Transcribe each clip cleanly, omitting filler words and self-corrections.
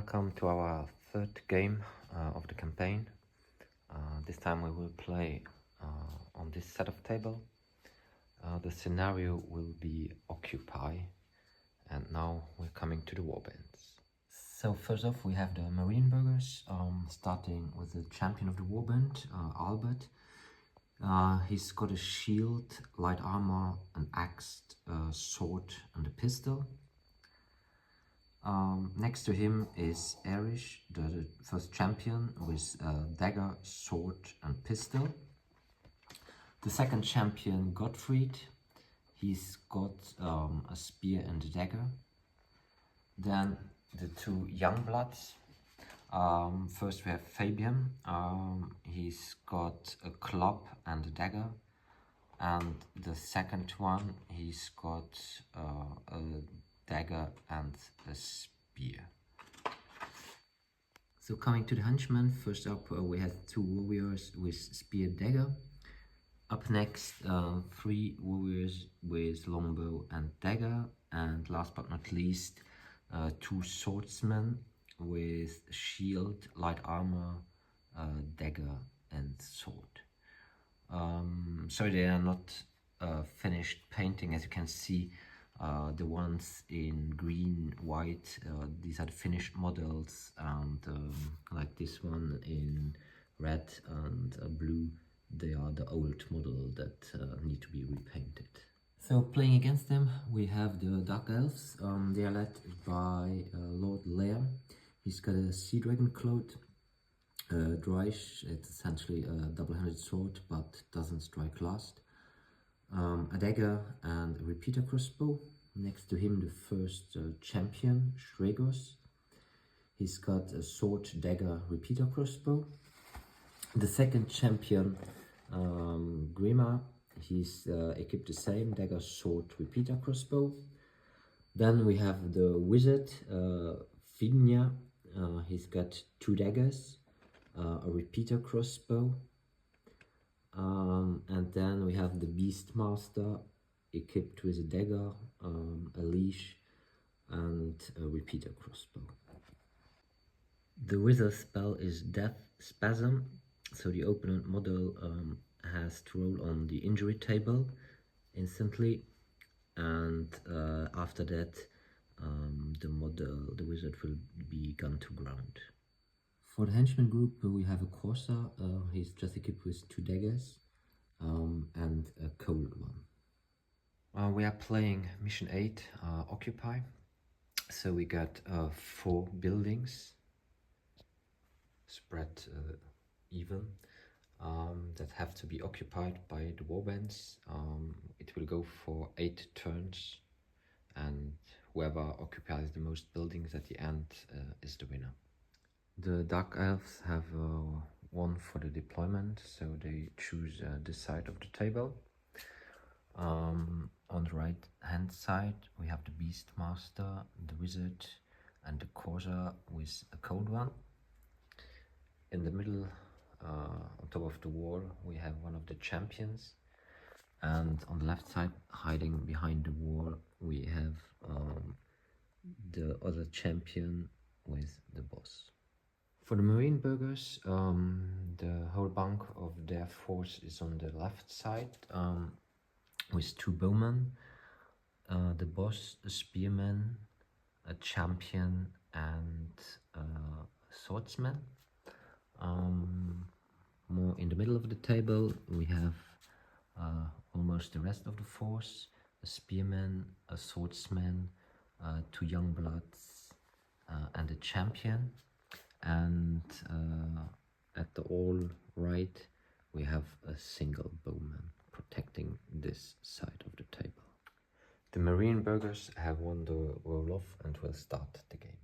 Welcome to our third game of the campaign. This time we will play on this set of table. The scenario will be Occupy, and now we're coming to the warbands. So first off we have the Marienburgers, starting with the champion of the warband, Albert. He's got a shield, light armor, an axe, sword and a pistol. Next to him is Erich, the first champion, with dagger, sword and pistol. The second champion, Gottfried, he's got a spear and a dagger. Then the two Youngbloods. First we have Fabian, he's got a club and a dagger. And the second one, he's got a dagger and a spear. So coming to the henchmen, first up we have two warriors with spear dagger. Up next, three warriors with longbow and dagger, and last but not least, two swordsmen with shield, light armor, dagger and sword. Sorry, they are not finished painting. As you can see, the ones in green, white, these are the finished models, and like this one in red and blue, they are the old model that need to be repainted. So playing against them we have the Dark Elves. They are led by Lord Lear. He's got a seadragon cloak, draich, it's essentially a double-handed sword but doesn't strike last. A dagger and a repeater-crossbow. Next to him the first champion, Shregos. He's got a sword, dagger, repeater-crossbow. The second champion, Gremra, he's equipped the same, dagger, sword, repeater-crossbow. Then we have the wizard, Phingnah. He's got two daggers, a repeater-crossbow. And then we have the Beastmaster, equipped with a dagger, a leash and a repeater crossbow. The wizard spell is deathspasm, so the opponent model has to roll on the injury table instantly, and after that the wizard will be gunned to ground. For the henchman group we have a Corsair. He's just equipped with two daggers and a cold one. We are playing mission 8, Occupy. So we got 4 buildings spread even that have to be occupied by the warbands. It will go for 8 turns, and whoever occupies the most buildings at the end is the winner. The Dark Elves have one for the deployment, so they choose this side of the table. On the right hand side we have the Beastmaster, the Wizard and the Corsair with a cold one. In the middle, on top of the wall, we have one of the champions, and on the left side, hiding behind the wall, we have the other champion with the boss. For the Marienburgers, the whole bulk of their force is on the left side, with 2 bowmen, the boss, a spearman, a champion and a swordsman. More in the middle of the table we have almost the rest of the force, a spearman, a swordsman, 2 Youngbloods and a champion. And at the all right we have a single bowman protecting this side of the table. The Marienburgers have won the roll-off and will start the game.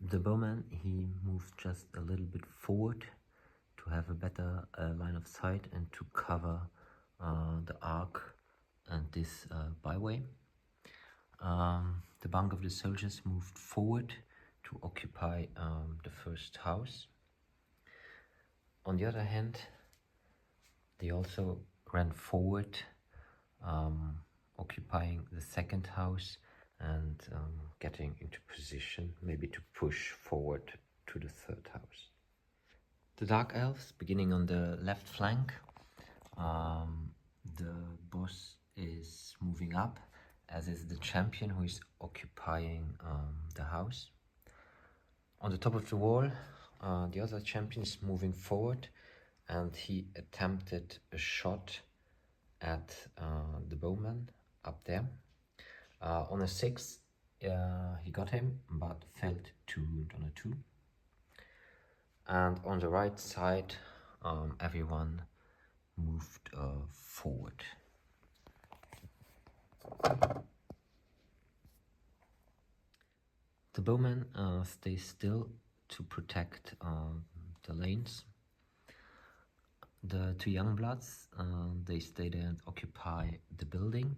The bowman, he moved just a little bit forward to have a better line of sight and to cover the arc and this byway. The bulk of the soldiers moved forward to occupy the first house. On the other hand, they also ran forward, occupying the second house and getting into position, maybe to push forward to the third house. The Dark Elves, beginning on the left flank, the boss is moving up, as is the champion who is occupying the house. On the top of the wall, the other champion is moving forward, and he attempted a shot at the bowman up there. On a 6, he got him, but failed to wound on a 2. And on the right side, everyone moved forward. The bowman stays still to protect the lanes. The 2 Youngbloods, they stay there and occupy the building.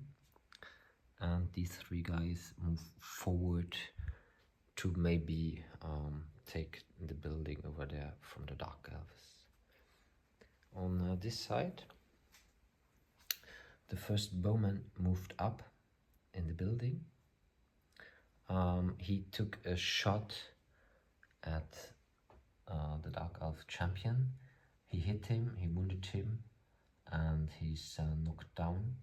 And these 3 guys move forward to maybe take the building over there from the Dark Elves. On this side, the first bowman moved up in the building. He took a shot at the Dark Elf champion. He hit him, he wounded him, and he's knocked down.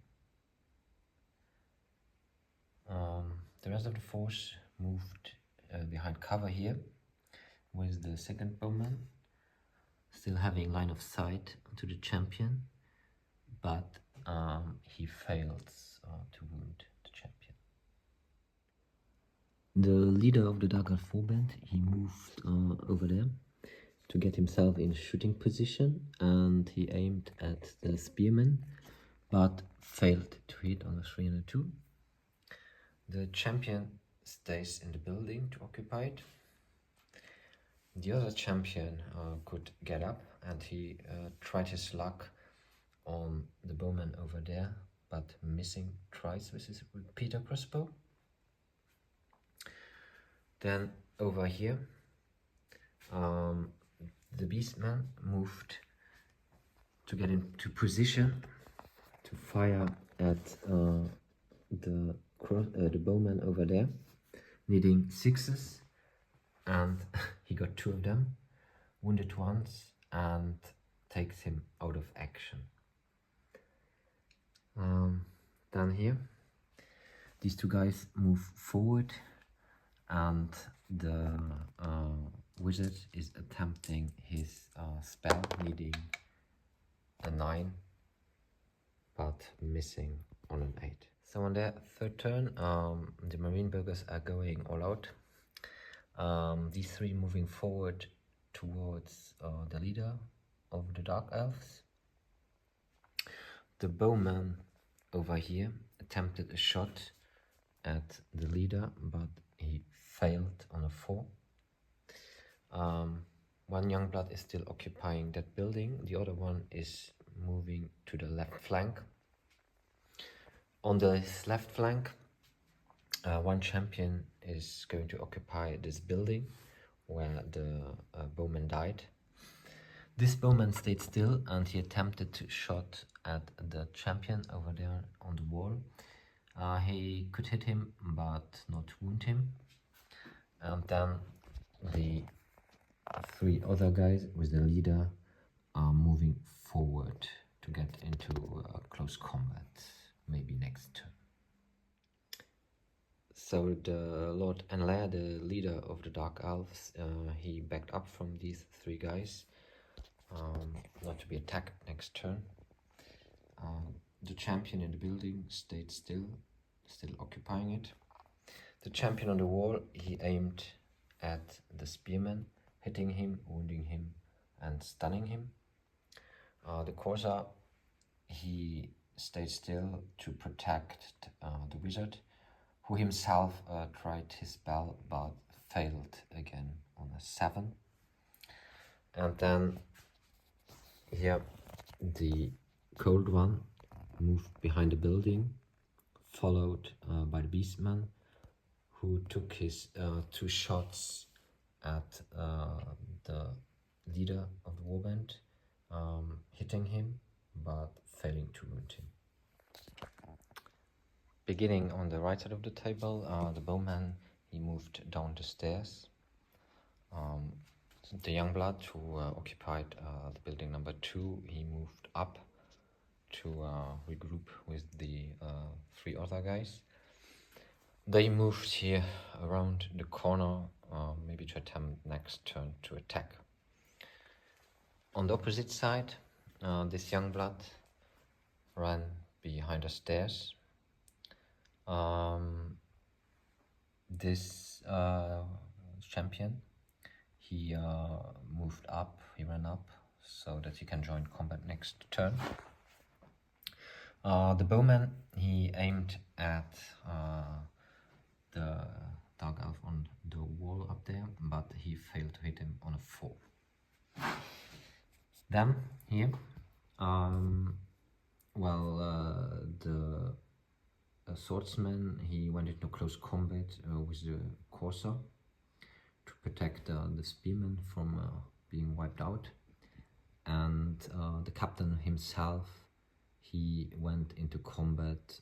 The rest of the force moved behind cover here, with the second bowman still having line of sight to the champion, but he fails to wound the champion. The leader of the Dark Elf band, he moved over there to get himself in shooting position, and he aimed at the spearman, but failed to hit on a 3 and a 2. The champion stays in the building to occupy it. The other champion could get up, and he tried his luck on the bowman over there, but missing twice with his repeater-crossbow. Then over here, the beastman moved to get into position to fire at the bowman over there, needing 6s, and he got 2 of them, wounded once, and takes him out of action. Down here, these 2 guys move forward, and the wizard is attempting his spell, needing a 9, but missing on an 8. So on their third turn, the Marienburgers are going all out. These 3 moving forward towards the leader of the Dark Elves. The bowman over here attempted a shot at the leader, but he failed on a 4. One Youngblood is still occupying that building, the other one is moving to the left flank. On this left flank, one champion is going to occupy this building where the bowman died. This bowman stayed still, and he attempted to shot at the champion over there on the wall. He could hit him, but not wound him. And then the 3 other guys with the leader are moving forward to get into close combat, maybe next turn. So the Lord Lear, the leader of the Dark Elves, he backed up from these 3 guys, not to be attacked next turn. The champion in the building stayed still occupying it. The champion on the wall, he aimed at the spearman, hitting him, wounding him, and stunning him. The Corsair, he stayed still to protect the wizard, who himself tried his spell but failed again on a 7. And then here the cold one moved behind the building, followed by the beastman, who took his 2 shots at the leader of the warband, hitting him but failing to wound him. Beginning on the right side of the table, the bowman, he moved down the stairs. The Youngblood, who occupied the building number 2, he moved up to regroup with the 3 other guys. They moved here around the corner, maybe to attempt next turn to attack. On the opposite side, this Youngblood ran behind the stairs. This champion, he moved up, he ran up, so that he can join combat next turn. The bowman, he aimed at the Dark Elf on the wall up there, but he failed to hit him on a 4. Then, here, the swordsman, he went into close combat with the courser to protect the spearmen from being wiped out, and the captain himself, he went into combat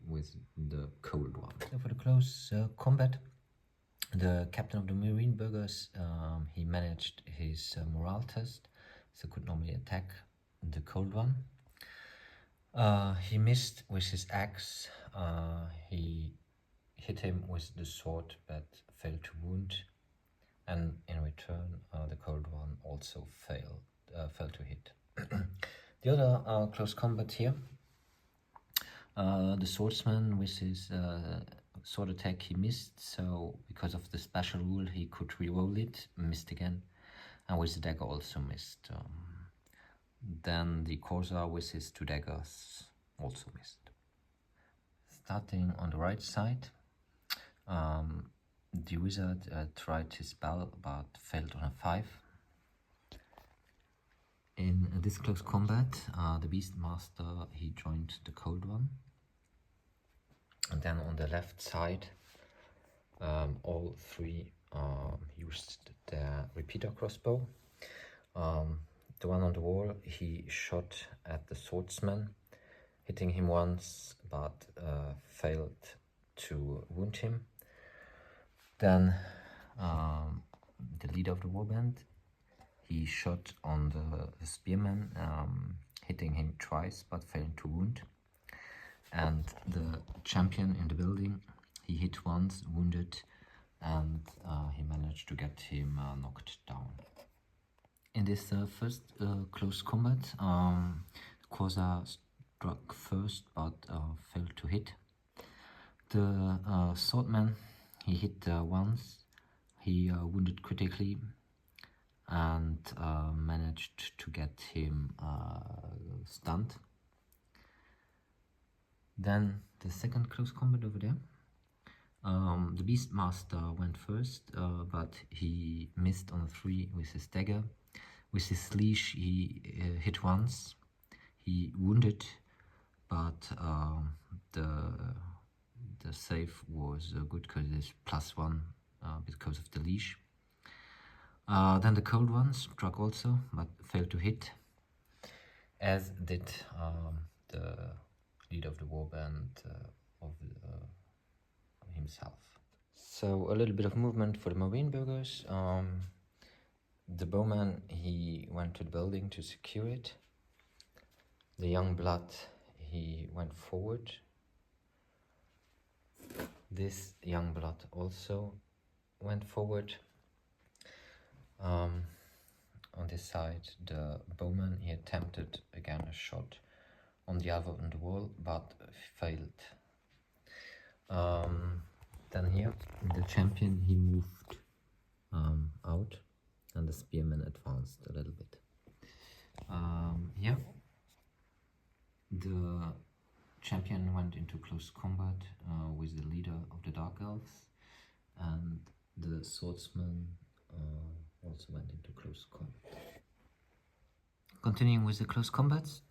with the cold one. So for the close combat, the captain of the Marienburgers, he managed his morale test, so could normally attack the cold one. He missed with his axe. He hit him with the sword but failed to wound, and in return the cold one also fell to hit. The other close combat here, the swordsman with his sword attack, he missed, so because of the special rule he could reroll it, missed again, and with the dagger also missed. Then the courser with his 2 daggers also missed. Starting on the right side, the wizard tried his spell but failed on a 5. In this close combat, the Beastmaster, he joined the cold one. And then on the left side, all 3 used their repeater-crossbow. The one on the wall, he shot at the swordsman, hitting him once, but failed to wound him. Then the leader of the warband, he shot on the spearman, hitting him twice, but failing to wound. And the champion in the building, he hit once, wounded, and he managed to get him knocked down. In this first close combat, Corsair struck first but failed to hit. The swordman, he hit once, he wounded critically and managed to get him stunned. Then the second close combat over there, the Beastmaster went first, but he missed on a 3 with his dagger. With his leash, he hit once, he wounded, but the save was good because it's +1 because of the leash. Then the cold one struck also, but failed to hit, as did the leader of the warband himself. So a little bit of movement for the Marienburgers. The bowman, he went to the building to secure it. The Youngblood, he went forward. This Youngblood also went forward. On this side, the bowman, he attempted again a shot on the other on the wall, but failed. Then here, the champion, he moved out, and the spearman advanced a little bit. Here, the champion went into close combat with the leader of the Dark Elves, and the swordsman also went into close combat. Continuing with the close combats,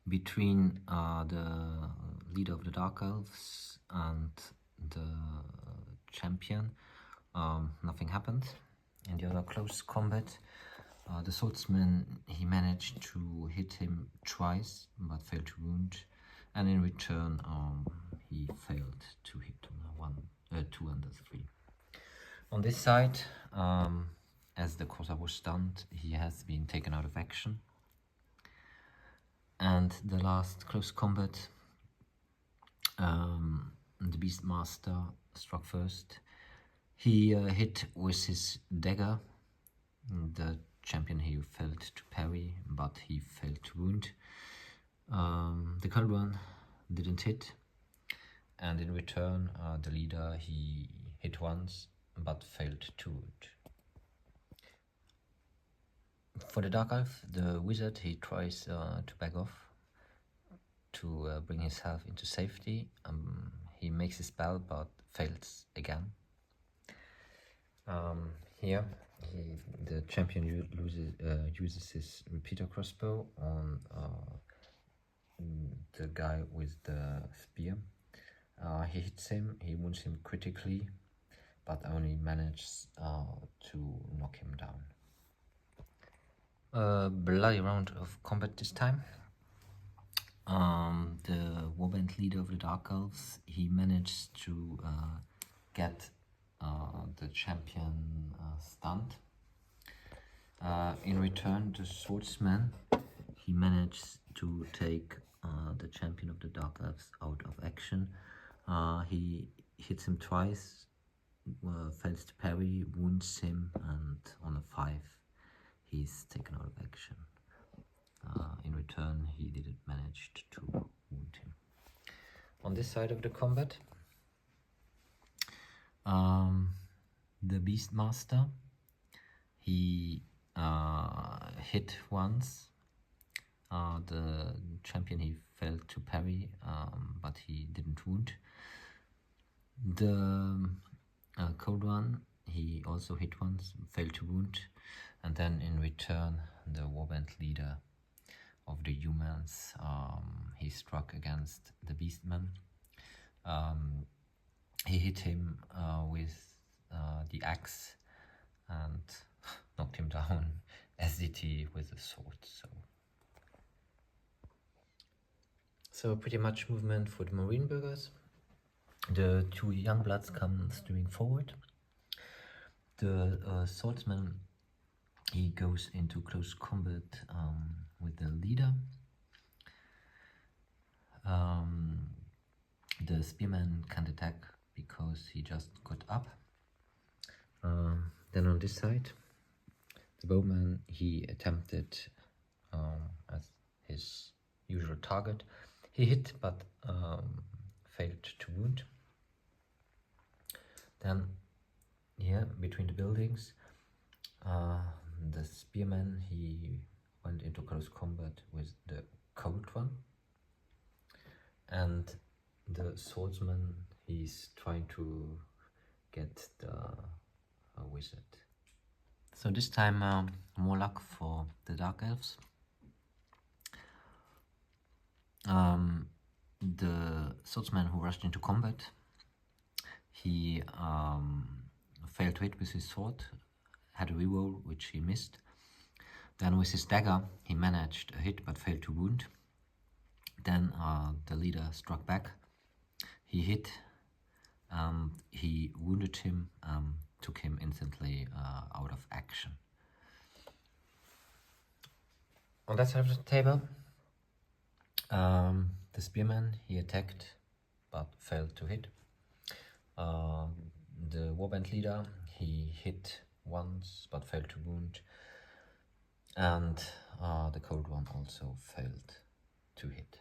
between the leader of the Dark Elves and the champion, nothing happened. In the other close combat, the swordsman, he managed to hit him twice but failed to wound, and in return he failed to hit on 2 under 3. On this side, as the Corsair was stunned, he has been taken out of action. And the last close combat, the Beastmaster struck first. He hit with his dagger. The champion he failed to parry, but he failed to wound. The cold one didn't hit, and in return the leader he hit once but failed to wound. For the Dark Elf, the wizard, he tries to back off to bring his health into safety. He makes his spell but fails again. Here the champion uses his repeater-crossbow on the guy with the spear. He hits him, he wounds him critically, but only manages to knock him down. A bloody round of combat this time. The warband leader of the Dark Elves, he managed to get the champion stunned. In return, the swordsman, he managed to take the champion of the Dark Elves out of action. He hits him twice, fails to parry, wounds him, and on a 5 he's taken out of action. In return, he didn't manage to wound him. On this side of the combat, the Beastmaster, he hit once. The champion, he failed to parry, but he didn't wound. The cold one, he also hit once, failed to wound, and then in return the warband leader of the humans, he struck against the beastman. He hit him with the axe and knocked him down, as did he with the sword. So pretty much movement for the Marienburgers. The 2 Youngbloods come streaming forward. The swordsman, he goes into close combat with the leader. The spearman can't attack because he just got up. Then on this side, the bowman, he attempted as his usual target. He hit but failed to wound. Then here between the buildings, the spearman, he went into close combat with the cold one, and the swordsman, he's trying to get the wizard. So this time more luck for the Dark Elves. The swordsman who rushed into combat, he failed to hit with his sword, had a reroll which he missed. Then with his dagger he managed a hit but failed to wound. Then the leader struck back. He hit, he wounded him, took him instantly out of action. On that side of the table, the spearman, he attacked but failed to hit. The warband leader, he hit once but failed to wound, and the cold one also failed to hit.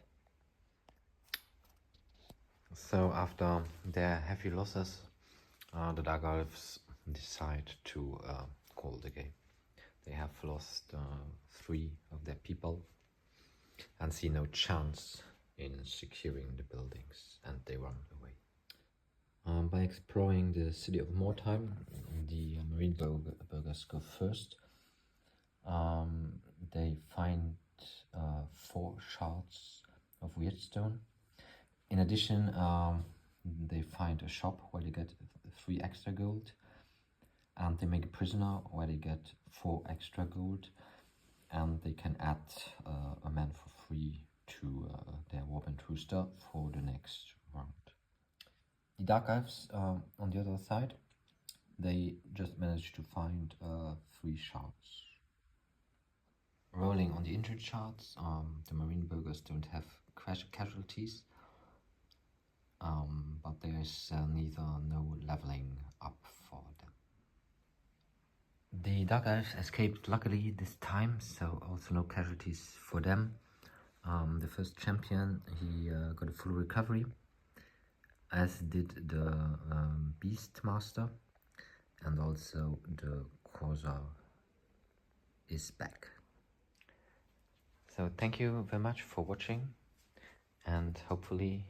So after their heavy losses, the Dark Elves decide to call the game. They have lost 3 of their people and see no chance in securing the buildings, and they run away. By exploring the city of Mordheim, the Marienburgers go first. They find 4 shards of weirdstone. In addition, they find a shop where they get 3 extra gold, and they make a prisoner where they get 4 extra gold, and they can add a man for free to their Warband Rooster for the next round. The Dark Elves on the other side, they just managed to find 3 shards. Rolling on the injured shards, the Marienburgers don't have casualties, but there's no leveling up for them. The Dark Elves escaped luckily this time, so also no casualties for them. The first champion, he got a full recovery, as did the Beastmaster, and also the Corsair is back. So thank you very much for watching, and hopefully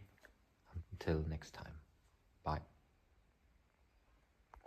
until next time. Bye.